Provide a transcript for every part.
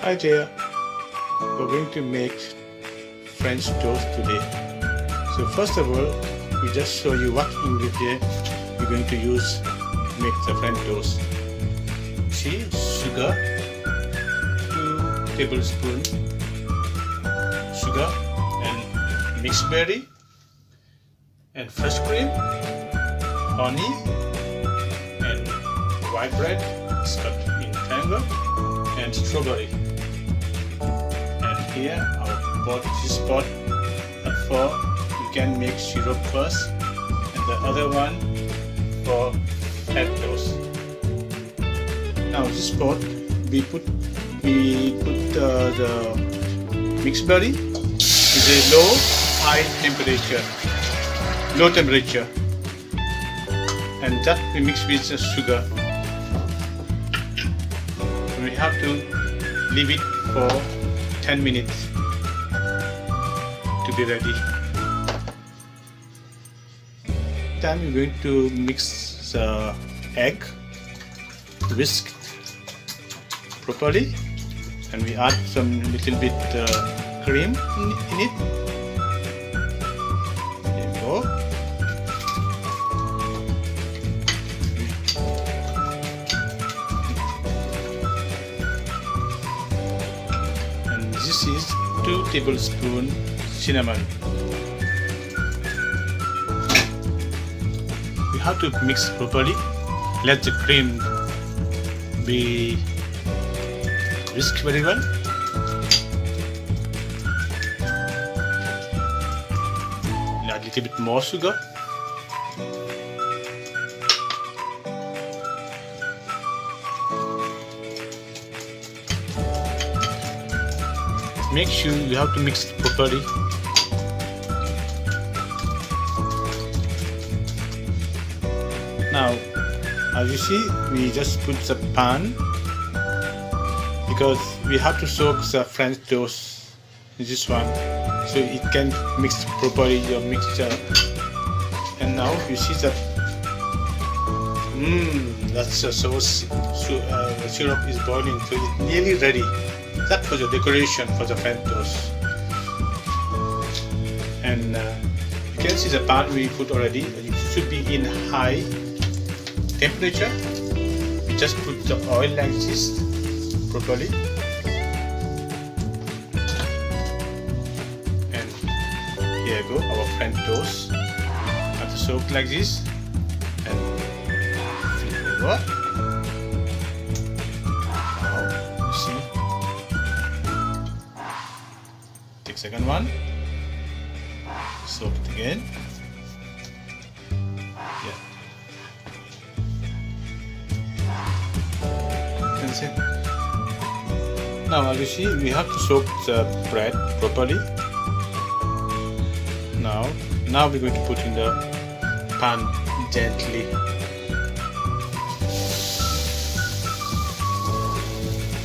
Hi there, we're going to make French toast today. So first of all, we just show you what ingredient we're going to use to make the French toast. See, sugar, 2 tablespoons sugar, and mixed berry, and fresh cream, honey, and white bread cut in triangle, and strawberry. And here our pot, this pot for you can make syrup first, and the other one for head toast. Now this pot we put the mixed berry is a low temperature, and that we mix with the sugar. We have to leave it for 10 minutes to be ready. Then we're going to mix the egg, whisk properly, and we add some little bit cream in it. There you go. And this is 2 tablespoons cinnamon. We have to mix properly. Let the cream be whisked very well. Add a little bit more sugar. Make sure you have to mix it properly. Now, as you see, we just put the pan because we have to soak the French toast in this one, so it can mix properly your mixture. And now you see that that's the sauce. The syrup is boiling, so it's nearly ready. That was the decoration for the French toast. And you can see the pan we put already. It should be in high temperature. We just put the oil like this properly, and here you go, our French toast. Have to soak like this and flip over. Now you see, take second one, soak it again. Yeah. Now as you see, we have to soak the bread properly. Now we're going to put in the pan gently.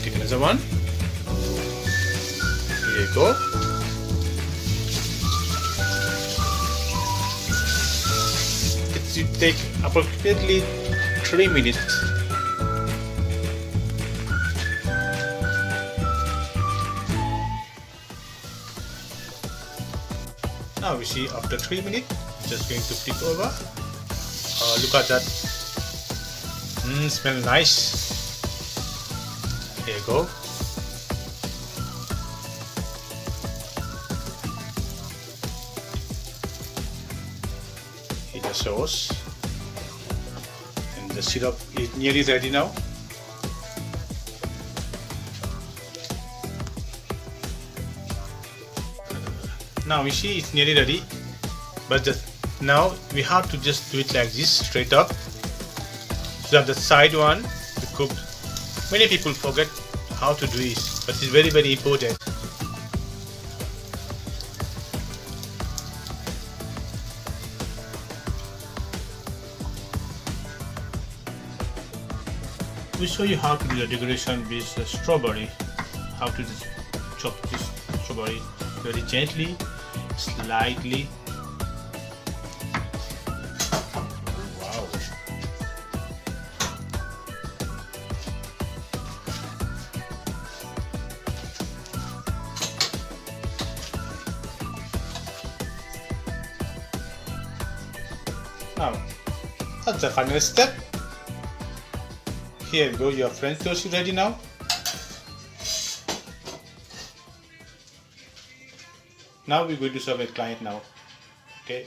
Take another one. Here you go. It should take approximately 3 minutes. Now we see after 3 minutes, just going to flip over. Look at that. Smell nice. Here you go. Here's the sauce. And the syrup is nearly ready now. Now we see it's nearly ready, but now we have to just do it like this, straight up, so that the side one is cooked. Many people forget how to do this, but it's very, very important. We show you how to do the decoration with the strawberry, how to just chop this strawberry very gently, slightly. Wow. Now, that's the final step. Here we go, your French toast is ready now. Now we're going to serve a client now. Okay.